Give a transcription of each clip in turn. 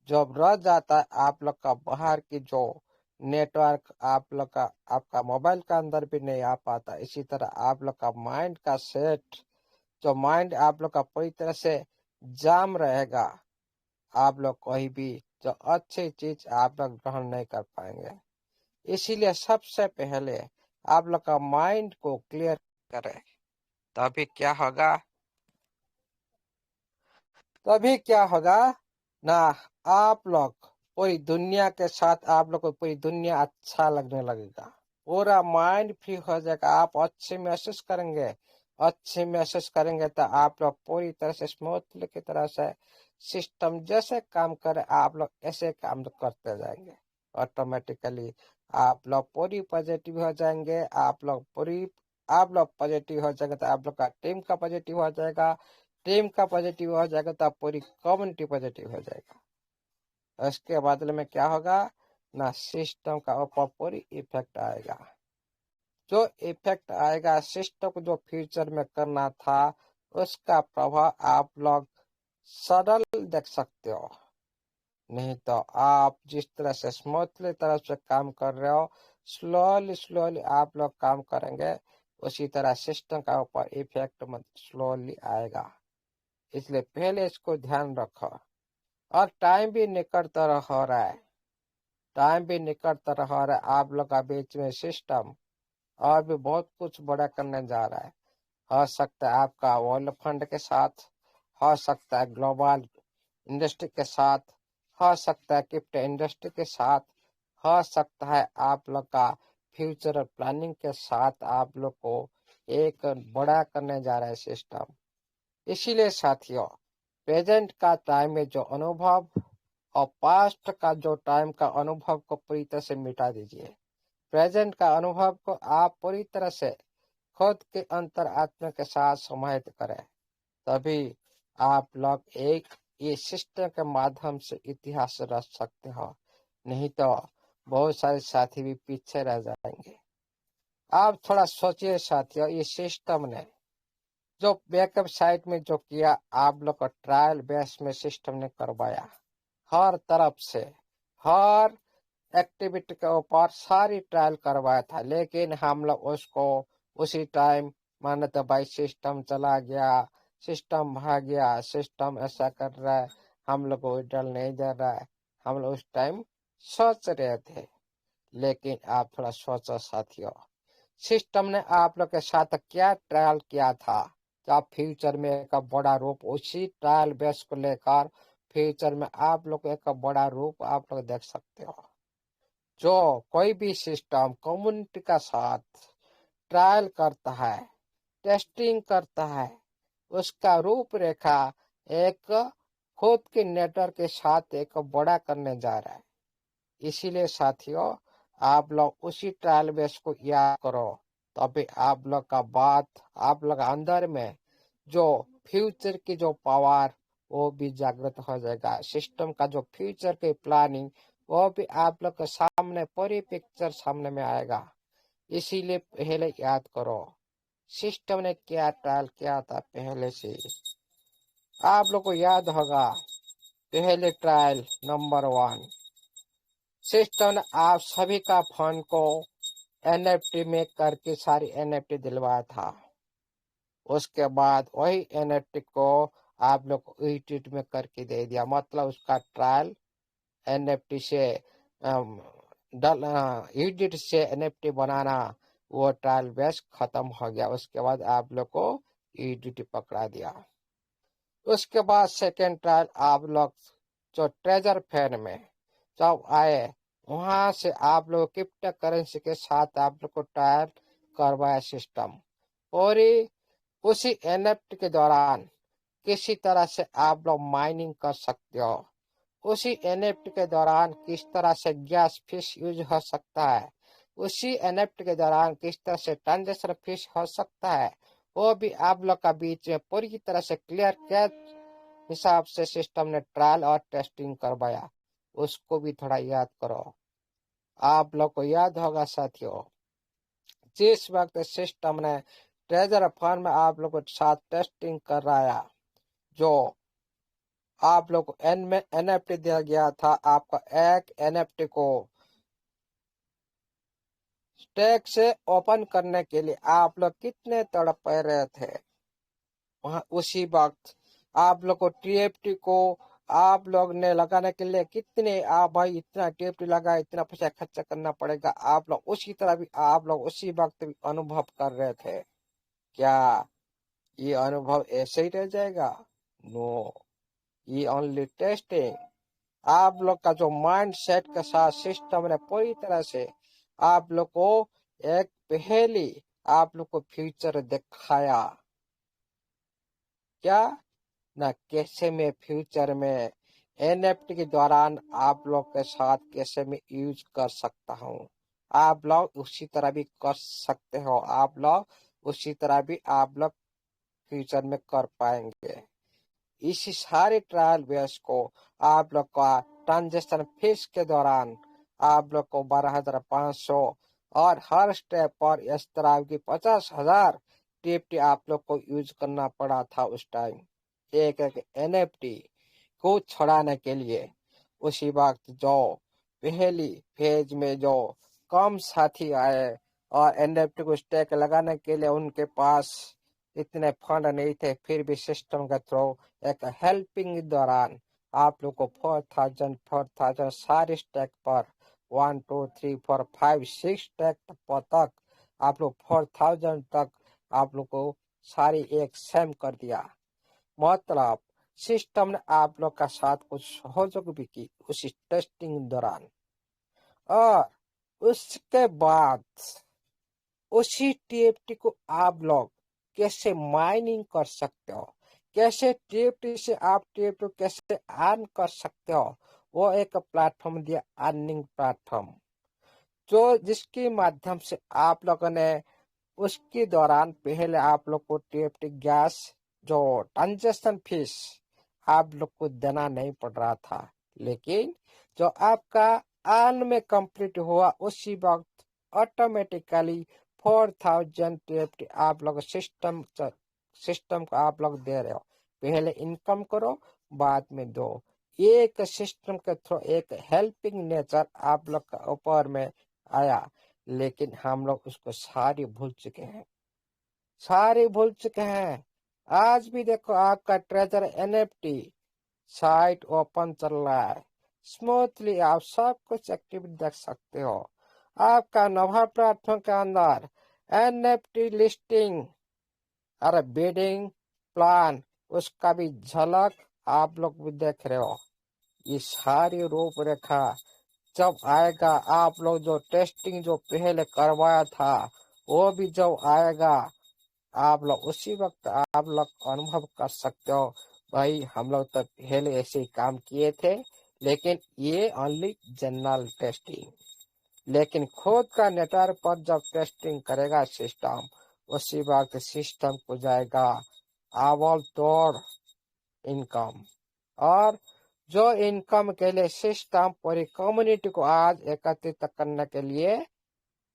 जब रह जाता है आप लोग का बाहर की जो नेटवर्क आप लोग का आपका मोबाइल का अंदर भी नहीं आ पाता। इसी तरह आप लोग का माइंड का सेट, जो माइंड आप लोग का पूरी तरह से जाम रहेगा। आप लोग कोई भी जो अच्छी चीज आप लोग ग्रहण नहीं कर पाएंगे। इसीलिए सबसे पहले आप लोग का माइंड को क्लियर करें। तभी क्या होगा, तभी क्या होगा ना, आप लोग पूरी दुनिया के साथ आप लोग को पूरी दुनिया अच्छा लगने लगेगा। पूरा माइंड फ्री हो जाएगा। आप अच्छे महसूस करेंगे। अच्छे महसूस करेंगे तो आप लोग पूरी तरह से स्मूथली की तरह से सिस्टम जैसे काम करे आप लोग ऐसे काम करते जाएंगे। ऑटोमेटिकली आप लोग पूरी पॉजिटिव हो जाएंगे। आप लोग पॉजिटिव हो जाएंगे तो आप लोग का टीम का पॉजिटिव हो जाएगा। टीम का पॉजिटिव हो जाएगा तो पूरी कम्युनिटी पॉजिटिव हो जाएगा। उसके बदले में क्या होगा ना, सिस्टम का ऊपर पूरी इफेक्ट आएगा। जो इफेक्ट आएगा सिस्टम को जो फ्यूचर में करना था उसका प्रभाव आप लोग सरल देख सकते हो। नहीं तो आप जिस तरह से स्मूथली तरह से काम कर रहे हो, स्लोली स्लोली आप लोग काम करेंगे, उसी तरह सिस्टम का ऊपर इफेक्ट स्लोली आएगा। इसलिए पहले इसको ध्यान रखो। और टाइम भी निकटतर हो रहा है। टाइम भी निकटतर हो रहा है। आप लोग का बीच में सिस्टम और भी बहुत कुछ बड़ा करने जा रहा है। हो सकता है आपका वर्ल्ड फंड के साथ, हो सकता है ग्लोबल इंडस्ट्री के साथ, हो सकता है क्रिप्टो इंडस्ट्री के साथ, हो सकता है आप लोग का फ्यूचर प्लानिंग के साथ आप लोग को एक बड़ा करने जा रहा है सिस्टम। इसीलिए साथियों, प्रेजेंट का टाइम में जो अनुभव और पास्ट का जो टाइम का अनुभव को पूरी तरह से मिटा दीजिए। प्रेजेंट का अनुभव को आप पूरी तरह से खुद के अंतर आत्मा के साथ समाहित करें। तभी आप लोग एक ये सिस्टम के माध्यम से इतिहास रच सकते हो। नहीं तो बहुत सारे साथी भी पीछे रह जाएंगे। आप थोड़ा सोचिए साथियों, ये सिस्टम ने जो बैकअप साइट में जो किया, आप लोग को ट्रायल बेस में सिस्टम ने करवाया। हर तरफ से हर एक्टिविटी के ऊपर सारी ट्रायल करवाया था, लेकिन हम लोग उसको उसी टाइम माने तो भाई सिस्टम चला गया, सिस्टम भाग गया, सिस्टम ऐसा कर रहा है, हम लोग को विड्रॉल नहीं दे रहा है। हम लोग उस टाइम सोच रहे थे। लेकिन आप थोड़ा सोचो साथियों, सिस्टम ने आप लोग के साथ क्या ट्रायल किया था। जब फ्यूचर में एक बड़ा रूप उसी ट्रायल बेस को लेकर फ्यूचर में आप लोग एक बड़ा रूप आप लोग देख सकते हो। जो कोई भी सिस्टम कम्युनिटी का साथ ट्रायल करता है, टेस्टिंग करता है, उसका रूपरेखा एक खुद के नेटवर्क के साथ एक बड़ा करने जा रहा है। इसीलिए साथियों, आप लोग उसी ट्रायल बेस को याद करो। तभी आप लोग का बात, आप लोग अंदर में जो फ्यूचर की जो पावर वो भी जागृत हो जाएगा। सिस्टम का जो फ्यूचर की प्लानिंग वो भी आप लोग के सामने पूरी पिक्चर सामने में आएगा। इसीलिए पहले याद करो सिस्टम ने क्या ट्रायल किया था पहले से। आप लोग को याद होगा पहले ट्रायल नंबर 1, सिस्टम ने आप सभी का फंड को एनएफटी में करके सारी एनएफटी दिलवाया था। उसके बाद वही एनएफटी को आप लोग को ईटीट में करके दे दिया। मतलब उसका ट्रायल एनएफटी से ईटीट से एनएफटी बनाना, वो ट्रायल बेस खत्म हो गया। उसके बाद आप लोग को ईटीटी पकड़ा दिया। उसके बाद सेकेंड ट्रायल आप लोग जो ट्रेजर फेयर में जब आए, वहां से आप लोग क्रिप्टो करेंसी के साथ आप लोग को ट्रायल करवाया सिस्टम। और उसी एनएफटी के दौरान किसी तरह से आप लोग माइनिंग कर सकते हो। उसी एनएफटी के दौरान किस तरह से गैस फीस यूज हो सकता है, उसी एनएफटी के दौरान किस तरह से ट्रांजेक्शन फीस हो सकता है, वो भी आप लोग का बीच में पूरी तरह से क्लियर कैच हिसाब से सिस्टम ने ट्रायल और टेस्टिंग करवाया। उसको भी थोड़ा याद करो। आप लोग को याद होगा साथियों, जिस वक्त सिस्टम ने ट्रेजर फंड में आप लोगों के साथ टेस्टिंग कराया, जो आप लोग को एन में एनएफटी दिया गया था। आपका एक एनएफटी को स्टैक से ओपन करने के लिए आप लोग कितने तड़प रहे थे। वहां उसी वक्त आप लोग को टीएफटी को आप लोग ने लगाने के लिए कितने, आप भाई इतना टीएफटी लगा, इतना पैसा खर्चा करना पड़ेगा। आप लोग उसी तरह भी आप लोग उसी वक्त भी अनुभव कर रहे थे। क्या ये अनुभव ऐसे ही रह जाएगा? नो, ये ओनली टेस्टिंग। आप लोग का जो माइंड सेट के साथ सिस्टम ने पूरी तरह से आप लोग को एक पहेली, आप लोग को फ्यूचर दिखाया। क्या ना कैसे में फ्यूचर में एनएफटी के दौरान आप लोग के साथ कैसे में यूज कर सकता हूँ। आप लोग उसी तरह भी कर सकते हो। आप लोग उसी तरह भी आप लोग फ्यूचर में कर पाएंगे। इसी सारे ट्रायल बेस को आप लोग का ट्रांजेक्शन फीस के दौरान आप लोग को 12,500 और हर स्टेप पर इस तरह की 50,000 टीएफटी आप लोग को यूज करना पड़ा था उस टाइम, एक एक एनएफटी को छुड़ाने के लिए। उसी वक्त जो पहली फेज में जो कम साथी आए और एनएफटी को स्टेक लगाने के लिए उनके पास इतने फंड नहीं थे, फिर भी सिस्टम के थ्रू एक हेल्पिंग दौरान आप लोग को 4,000 सारे स्टैक पर 1 2 3 4 5 6 स्टैक तक आप लोग 4,000 तक आप लोग को सारी एक सेम कर दिया। मतलब सिस्टम ने आप लोग का साथ कुछ सहयोग भी की उस टेस्टिंग दौरान। और उसके बाद उसी टीएफटी को आप लोग कैसे माइनिंग कर सकते हो, कैसे टीएफटी से आप टीएफटी कैसे अर्न कर सकते हो, वो एक प्लेटफॉर्म दिया, अर्निंग प्लेटफॉर्म, जो जिसके माध्यम से आप लोगों ने उसके दौरान पहले आप लोग को टीएफटी गैस जो ट्रांजेक्शन फीस आप लोग को देना नहीं पड़ रहा था। लेकिन जो आपका अर्न में कंप्लीट हुआ उसी वक्त ऑटोमेटिकली 4,000 टीएफटी आप लोग सिस्टम को आप लोग दे रहे हो। पहले इनकम करो, बाद में दो। एक सिस्टम के थ्रू एक हेल्पिंग नेचर आप लोग का ऊपर में आया। लेकिन हम लोग उसको सारी भूल चुके हैं, सारे भूल चुके हैं। आज भी देखो आपका ट्रेजर एनएफटी साइट ओपन चल रहा है स्मूथली, आप सब कुछ एक्टिविटी देख सकते हो। आपका नवा प्लेटफॉर्म के अंदर एनएफटी लिस्टिंग और बिडिंग प्लान उसका भी झलक आप लोग भी देख रहे हो। ये सारी रूपरेखा जब आएगा, आप लोग जो टेस्टिंग जो पहले करवाया था वो भी जब आएगा, आप लोग उसी वक्त आप लोग अनुभव कर सकते हो, भाई हम लोग तो पहले ऐसे ही काम किए थे। लेकिन ये ओनली जनरल टेस्टिंग, लेकिन खुद का नेटवर्क पर जब टेस्टिंग करेगा सिस्टम, उसी वक्त सिस्टम को जाएगा आवल तोड़ इनकम। और जो इनकम के लिए सिस्टम पूरी कम्युनिटी को आज एकत्रित करने के लिए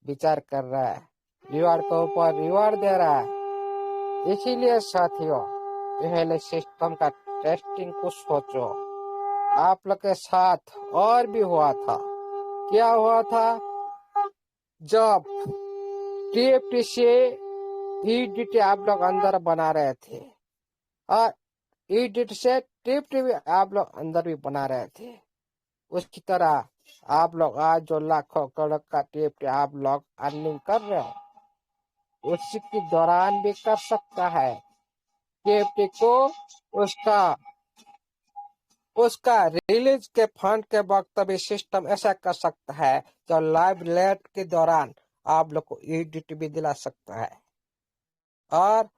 विचार कर रहा है, रिवार्ड के ऊपर रिवार्ड दे रहा है। इसीलिए साथियों, पहले सिस्टम का टेस्टिंग को सोचो। आप लोग के साथ और भी हुआ था। क्या हुआ था? जब टीएफटी से ईडीटी आप लोग अंदर बना रहे थे और ईडीटी से टीएफटी भी आप लोग अंदर भी बना रहे थे, उसकी तरह आप लोग आज जो लाखों करोड़ का टीएफटी आप लोग अर्निंग कर रहे हो, उसी के दौरान भी कर सकता है। टीएफटी को उसका रिलीज के फंड के वक्त भी सिस्टम ऐसा कर सकता है, जो लाइव लेट के दौरान आप लोग को ईडीटी भी दिला सकता है। और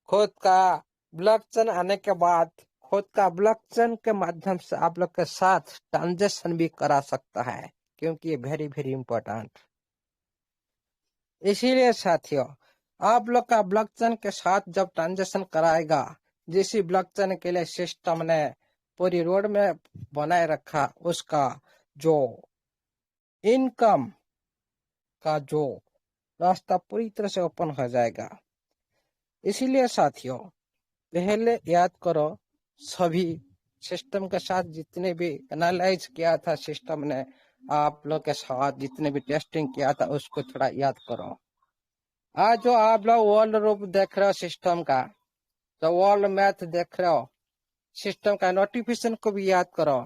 खुद का ब्लॉकचेन आने के बाद खुद का ब्लॉकचेन के माध्यम से आप लोग के साथ ट्रांजेक्शन भी करा सकता है, क्योंकि ये वेरी वेरी इंपॉर्टेंट। इसीलिए साथियों, आप लोग का ब्लॉकचेन के साथ जब ट्रांजेक्शन कराएगा, जिस ब्लॉकचेन के लिए सिस्टम ने पूरी रोड में बनाए रखा, उसका जो इनकम का जो रास्ता पूरी तरह से ओपन हो जाएगा। इसीलिए साथियों, पहले याद करो, सभी सिस्टम के साथ जितने भी एनालाइज किया था सिस्टम ने, आप लोग के साथ जितने भी टेस्टिंग किया था उसको थोड़ा याद करो। आज जो आप लोग वर्ल्ड रूप देख रहे हो सिस्टम का, जो वर्ल्ड मैथ देख रहे हो सिस्टम का, नोटिफिकेशन को भी याद करो।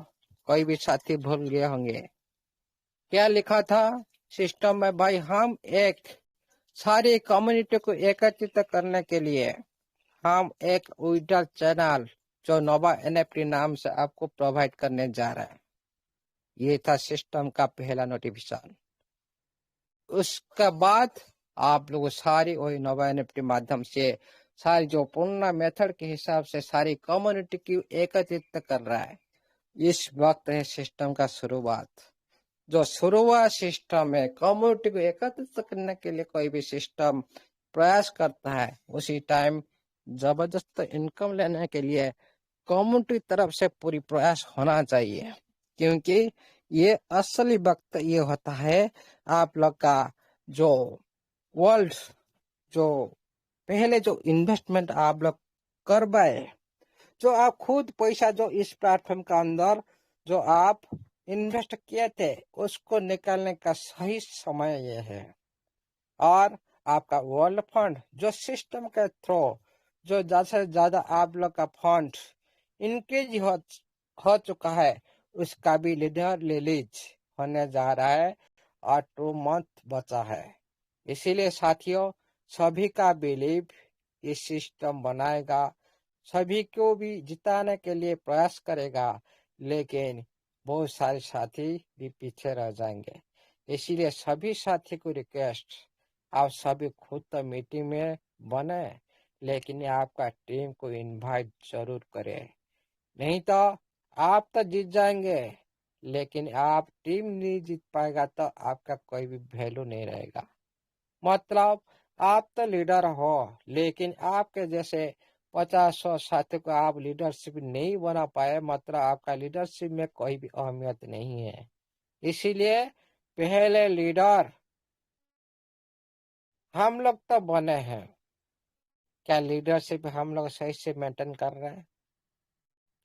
कोई भी साथी भूल गए होंगे, क्या लिखा था सिस्टम में भाई? हम एक सारी कम्युनिटी को एकत्रित करने के लिए हम एक विड्रॉल चैनल जो नोवा एनएफटी नाम से आपको प्रोवाइड करने जा रहे हैं। ये था सिस्टम का पहला नोटिफिकेशन। उसके बाद आप लोग सारी वही नोवा एनएफटी माध्यम से सारी जो पूर्ण मेथड के हिसाब से सारी कम्युनिटी की एकत्रित कर रहा है। इस वक्त है सिस्टम का शुरुआत। जो शुरुआत सिस्टम है कम्युनिटी को एकत्रित करने के लिए कोई भी सिस्टम प्रयास करता है, उसी टाइम जबरदस्त इनकम लेने के लिए कम्युनिटी तरफ से पूरी प्रयास होना चाहिए। क्योंकि ये असली वक्त ये होता है आप लोग का जो वर्ल्ड जो पहले जो इन्वेस्टमेंट आप लोग कर पाए, जो आप खुद पैसा जो इस प्लेटफॉर्म का अंदर जो आप इन्वेस्ट किए थे उसको निकालने का सही समय ये है। और आपका वर्ल्ड फंड जो सिस्टम के थ्रू जो ज्यादा से ज्यादा आप लोग का फंड इंक्रीज हो चुका है, उसका भी लीडर रिलीज होने जा रहा है और 2 मंथ बचा है। इसीलिए साथियों, सभी का बिलीव ये सिस्टम बनाएगा, सभी को भी जिताने के लिए प्रयास करेगा, लेकिन बहुत सारे साथी भी पीछे रह जाएंगे। इसीलिए सभी साथी को रिक्वेस्ट, आप सभी खुद तो मीटिंग में बने, लेकिन आपका टीम को इनवाइट जरूर करें। नहीं तो आप तो जीत जाएंगे, लेकिन आप टीम नहीं जीत पाएगा तो आपका कोई भी वैल्यू नहीं रहेगा। मतलब आप तो लीडर हो, लेकिन आपके जैसे 50-100 साथी को आप लीडरशिप नहीं बना पाए, मतलब आपका लीडरशिप में कोई भी अहमियत नहीं है। इसीलिए पहले लीडर हम लोग तो बने हैं, क्या लीडरशिप हम लोग सही से मेंटेन कर रहे हैं?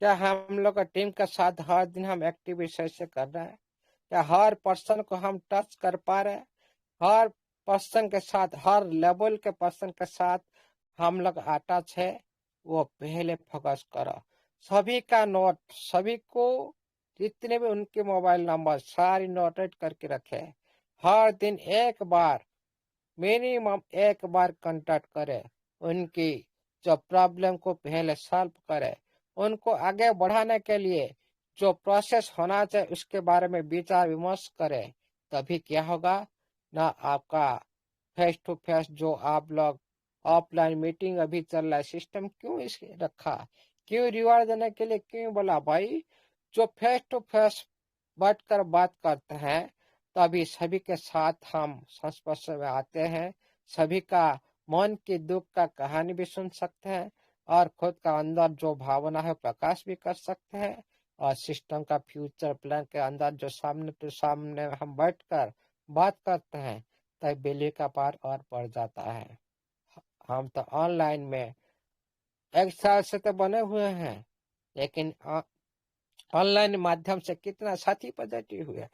क्या हम लोग का टीम के साथ हर दिन हम एक्टिविटी सही से कर रहे हैं? क्या हर पर्सन को हम टच कर पा रहे हैं? हर पर्सन के साथ, हर लेवल के पर्सन के साथ हम लोग अटैच है? वो पहले फोकस करो। सभी का नोट, सभी को जितने भी उनके मोबाइल नंबर सारी नोटेट करके रखे। हर दिन एक बार, मिनिमम एक बार कांटेक्ट करे, उनकी जो प्रॉब्लम को पहले सॉल्व करे, उनको आगे बढ़ाने के लिए जो प्रोसेस होना चाहिए उसके बारे में विचार विमर्श करे। तभी क्या होगा ना, आपका फेस टू फेस जो आप लोग ऑफलाइन मीटिंग अभी चल रहा है, सिस्टम क्यों इस रखा, क्यों रिवार्ड देने के लिए क्यों बोला भाई? जो फेस टू फेस बैठकर बात करते हैं, तभी सभी के साथ हम संस्पर्श में आते हैं, सभी का मन की दुख का कहानी भी सुन सकते हैं और खुद का अंदर जो भावना है प्रकाश भी कर सकते हैं। और सिस्टम का फ्यूचर प्लान के अंदर जो सामने टू सामने हम बैठकर बात करते हैं, तब बिजली का पार और बढ़ जाता है। हम तो ऑनलाइन में 1 साल से तो बने हुए हैं, लेकिन ऑनलाइन माध्यम से कितना साथी पॉजिटिव हुए,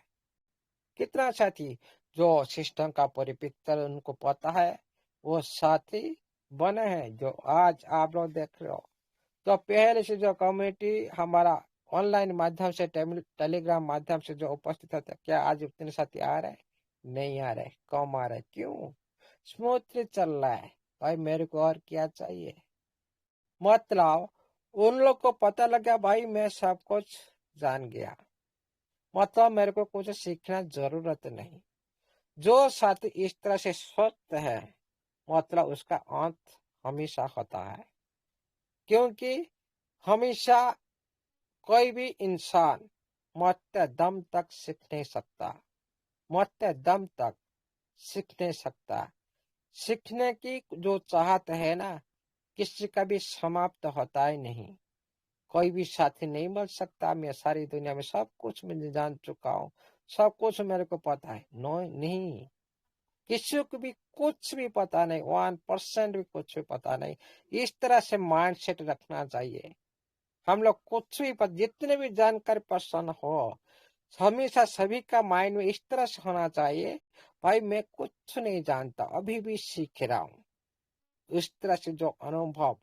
कितना साथी जो सिस्टम का परिपत्र उनको पता है, वो साथी बने हैं जो आज आप लोग देख रहे हो। तो पहले से जो कम्युनिटी हमारा ऑनलाइन माध्यम से टेलीग्राम माध्यम से जो उपस्थित होता है, क्या आज उतने साथी आ रहे हैं? नहीं आ रहे, कम आ रहे। क्यों? स्मूथली चल रहा है भाई, मेरे को और क्या चाहिए? मतलब उन लोग को पता लगा भाई मैं सब कुछ जान गया, मतलब मेरे को कुछ सीखना जरूरत नहीं। जो साथी इस तरह से सोचते हैं, मतलब उसका अंत हमेशा होता है। क्योंकि हमेशा कोई भी इंसान मरते दम तक सीख नहीं सकता, मरते दम तक सीख नहीं सकता। सीखने की जो चाहत है ना, किसी का भी समाप्त होता ही नहीं। कोई भी साथी नहीं मिल सकता। मैं सारी दुनिया में सब कुछ मैं जान चुका हूँ, सब कुछ मेरे को पता है। नो, नहीं, किसी को भी कुछ भी पता नहीं, 1% भी कुछ भी पता नहीं। इस तरह से माइंड सेट रखना चाहिए। हम लोग कुछ भी पर जितने भी जानकारी पसंद हो, हमेशा सभी का माइंड में इस तरह से होना चाहिए, भाई मैं कुछ नहीं जानता, अभी भी सीख रहा हूँ। इस तरह से जो अनुभव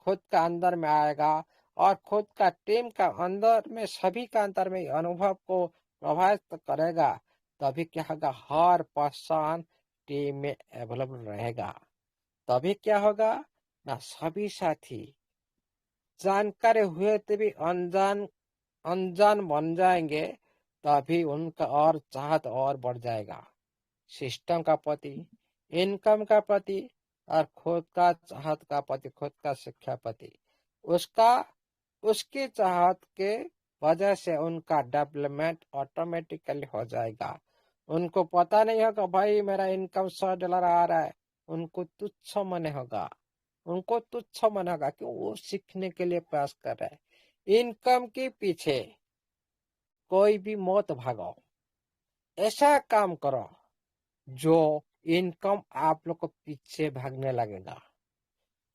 खुद का अंदर में आएगा और खुद का टीम का अंदर में सभी का अंदर में अनुभव को प्रभावित करेगा, तभी क्या होगा, हर पर्सन टीम में अवेलेबल रहेगा। तभी क्या होगा ना, सभी साथी जानकारी हुए तभी अनजान अनजान बन जाएंगे, तभी उनका और चाहत और बढ़ जाएगा, सिस्टम का प्रति, इनकम का प्रति, और खुद का चाहत का प्रति, खुद का शिक्षा प्रति। उसका उसकी चाहत के वजह से उनका डेवलपमेंट ऑटोमेटिकली हो जाएगा। उनको पता नहीं होगा भाई मेरा इनकम $100 आ रहा है, उनको तुच्छ मने होगा, उनको तुच्छ मने होगा कि वो सीखने के लिए प्रयास कर रहे हैं। इनकम के पीछे कोई भी मत भागो, ऐसा काम करो जो इनकम आप लोग को पीछे भागने लगेगा।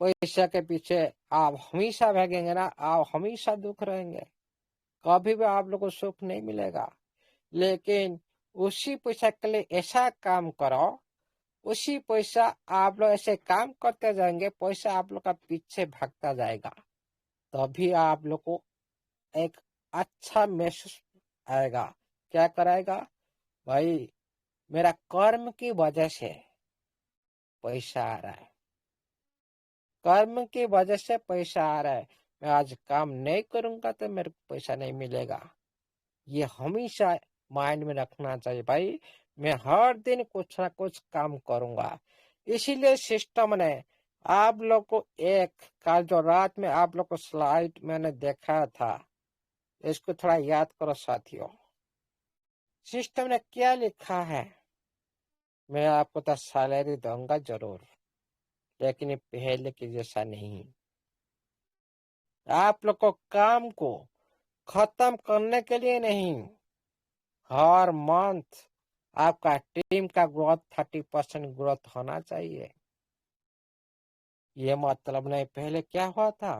पैसा के पीछे आप हमेशा भागेंगे ना, आप हमेशा दुख रहेंगे, कभी भी आप लोग को सुख नहीं मिलेगा। लेकिन उसी पैसा के लिए ऐसा काम करो, उसी पैसा आप लोग ऐसे काम करते जाएंगे, पैसा आप लोग का पीछे भागता जाएगा, तभी आप लोग को एक अच्छा महसूस आएगा। क्या कराएगा भाई, मेरा कर्म की वजह से पैसा आ रहा है, कर्म की वजह से पैसा आ रहा है, मैं आज काम नहीं करूंगा तो मेरे को पैसा नहीं मिलेगा। ये हमेशा माइंड में रखना चाहिए भाई, मैं हर दिन कुछ ना कुछ काम करूंगा। इसीलिए सिस्टम ने आप लोग को एक कल जो रात में आप लोग को स्लाइड मैंने देखा था, इसको थोड़ा याद करो साथियों। सिस्टम ने क्या लिखा है, मैं आपको तो सैलरी दूंगा जरूर, लेकिन ये पहले के जैसा नहीं। आप लोग को काम को खत्म करने के लिए नहीं, हर मंथ आपका टीम का ग्रोथ 30% ग्रोथ होना चाहिए। ये मतलब नहीं पहले क्या हुआ था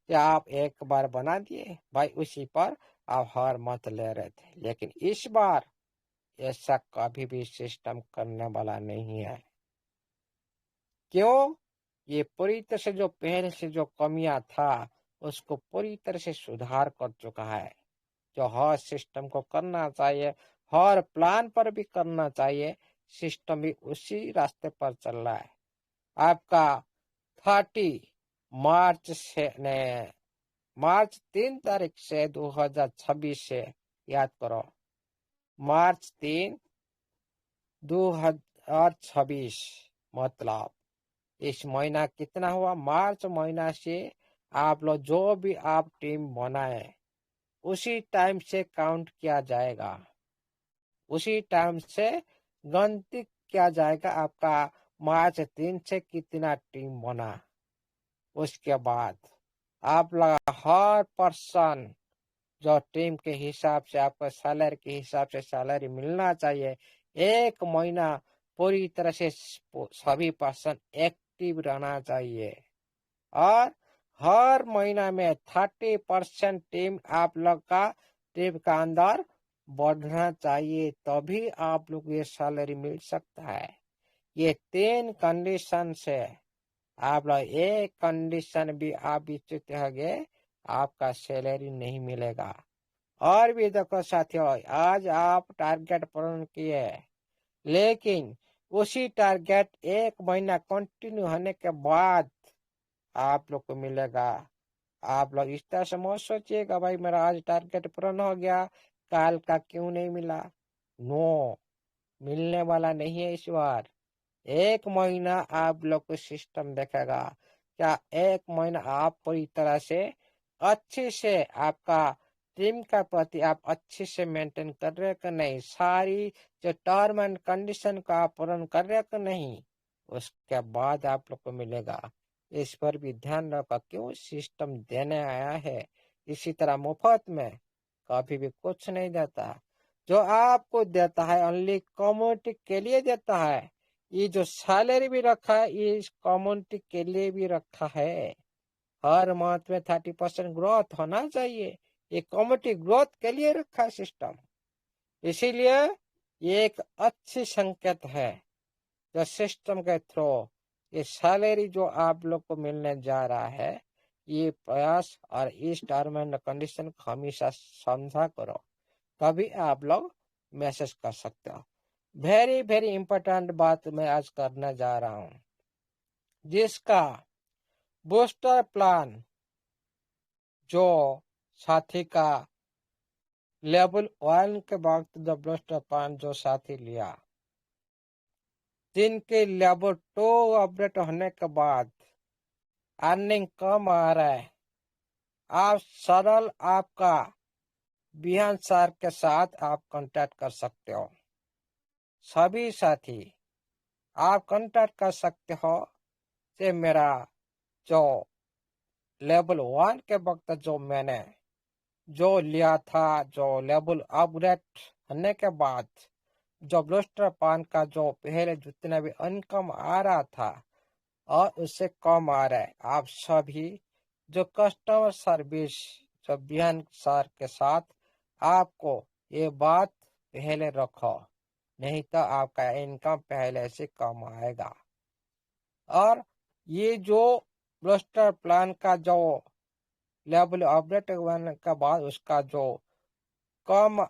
कि आप एक बार बना दिए भाई, उसी पर आप हर मंथ ले रहे थे, लेकिन इस बार ऐसा कभी भी सिस्टम करने वाला नहीं है। क्यों? ये पूरी तरह से जो पहले से जो कमियां था उसको पूरी तरह से सुधार कर चुका है। जो हर सिस्टम को करना चाहिए, हर प्लान पर भी करना चाहिए, सिस्टम भी उसी रास्ते पर चल रहा है। आपका 30 मार्च से ने मार्च 3 तारीख से 2026 से, याद करो, मार्च 3 2026, मतलब इस महीना कितना हुआ, मार्च महीना से आप लोग जो भी आप टीम बनाए उसी टाइम से काउंट किया जाएगा, उसी टाइम से गिनती किया जाएगा आपका मार्च 3 से कितना टीम बना। उसके बाद आप लगा हर पर्सन जो टीम के हिसाब से आपको सैलरी के हिसाब से सैलरी मिलना चाहिए, एक महीना पूरी तरह से सभी पर्सन एक्टिव रहना चाहिए, और हर महीना में 30% टीम आप लोग का टीम का अंदर बढ़ना चाहिए, तभी आप लोग ये सैलरी मिल सकता है। ये 3 कंडीशन से आप लोग एक कंडीशन भी आप विच्युत हो गए, आपका सैलरी नहीं मिलेगा। और भी देखो साथियों, आज आप टारगेट पूर्ण किए, लेकिन उसी टारगेट एक महीना कंटिन्यू होने के बाद आप लोग को मिलेगा। आप लोग इस तरह से मत सोचिएगा भाई मेरा आज टारगेट पूर्ण हो गया, कल का क्यों नहीं मिला। नो, मिलने वाला नहीं है इस बार। एक महीना आप लोग को सिस्टम देखेगा, क्या एक महीना आप पूरी तरह से अच्छे से आपका टीम का प्रति आप अच्छे से मेंटेन कर रहे कि नहीं, सारी जो टर्म एंड कंडीशन का आप पूर्ण कर रहे कि नहीं, उसके बाद आप लोग को मिलेगा। इस पर भी ध्यान रखा, क्यों सिस्टम देने आया है, इसी तरह मुफ्त में कभी भी कुछ नहीं देता। जो आपको देता है ओनली कम्युनिटी के लिए देता है। ये जो सैलरी भी रखा है, ये इस कम्युनिटी के लिए भी रखा है। हर मंथ में 30% ग्रोथ होना चाहिए। ये कम्युनिटी ग्रोथ के लिए रखा है सिस्टम। इसीलिए ये एक अच्छी संकेत है जो सिस्टम के थ्रू ये सैलरी जो आप लोग को मिलने जा रहा है, ये प्रयास और इस टर्म एंड कंडीशन को हमेशा समझा करो, तभी आप लोग मैसेज कर सकते हो। वेरी वेरी इंपॉर्टेंट बात मैं आज करने जा रहा हूँ, जिसका बूस्टर प्लान जो साथी का लेवल 1 के वक्त जो बूस्टर प्लान जो साथी लिया, जिनके लेवल 2 अपडेट होने के बाद अर्निंग कम आ रहा है, आप सरल आपका बिहान सर के साथ आप कांटेक्ट कर सकते हो। सभी साथी आप कांटेक्ट कर सकते हो से मेरा जो लेवल 1 के वक्त जो मैंने जो लिया था, जो लेवल अपग्रेड होने के बाद जो बूस्टर प्लान का जो पहले जितना भी इनकम आ रहा था और उससे कम आ रहा है, आप सभी जो कस्टमर सर्विस जो बिहान सर के साथ आपको ये बात पहले रखो, नहीं तो आपका इनकम पहले से कम आएगा। और ये जो बूस्टर प्लान का जो लेवल अपडेट होने के बाद उसका जो कम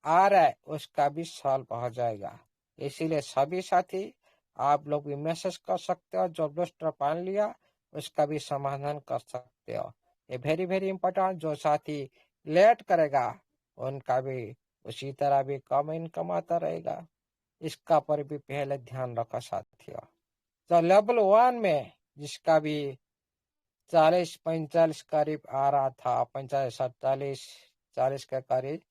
आ रहा है उसका भी सॉल्व हो जाएगा। इसीलिए सभी साथी आप लोग भी मैसेज कर सकते हो, जो बूस्टर प्लान लिया उसका भी समाधान कर सकते हो। ये वेरी वेरी इंपॉर्टेंट, जो साथी लेट करेगा उनका भी उसी तरह भी कम इनकम आता रहेगा, इसका पर भी पहले ध्यान रखो साथियों। तो लेवल 1 में जिसका भी 40-45 करीब आ रहा था, 45-47-40 के करीब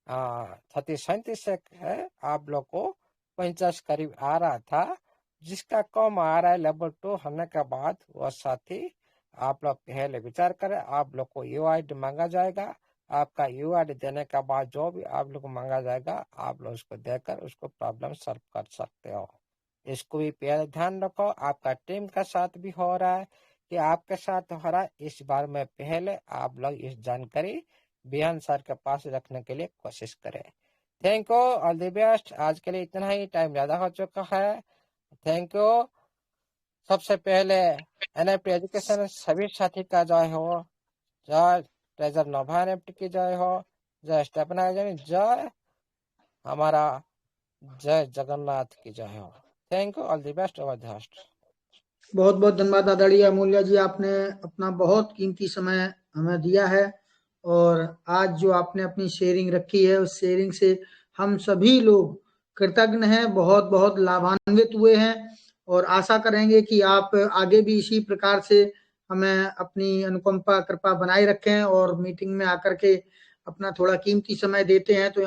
36-37 है, आप लोग को 50 करीब आ रहा था, जिसका कम आ रहा है लेवल 2 होने के बाद, वह साथी आप लोग पहले विचार करें। आप लोग को यूआईडी मांगा जाएगा, आपका यूआईडी देने के बाद जो भी आप लोग को मांगा जाएगा, आप लोग उसको देकर उसको प्रॉब्लम सॉल्व कर सकते हो। इसको भी पहले ध्यान रखो। आपका टीम का साथ भी हो रहा है कि आपके साथ हो रहा है, इस बार में पहले आप लोग इस जानकारी बिहान सर के पास रखने के लिए कोशिश करें। Thank you, all the best. आज के लिए इतना ही, टाइम ज्यादा हो चुका है। Thank you. सबसे पहले एनएफटी एजुकेशन सभी साथी का जय हो, जय ट्रेजर नोभा एनएफटी की जय हो, जय स्टेपनाइजर, जय हमारा जय जगन्नाथ की जय हो। Thank you, all the best, over the host. बहुत बहुत धन्यवाद आदरणीय अमूल्य जी, आपने अपना बहुत कीमती समय हमें दिया है और आज जो आपने अपनी शेयरिंग रखी है उस शेयरिंग से हम सभी लोग कृतज्ञ हैं, बहुत बहुत लाभान्वित हुए हैं और आशा करेंगे कि आप आगे भी इसी प्रकार से हमें अपनी अनुकंपा कृपा बनाए रखें और मीटिंग में आकर के अपना थोड़ा कीमती समय देते हैं तो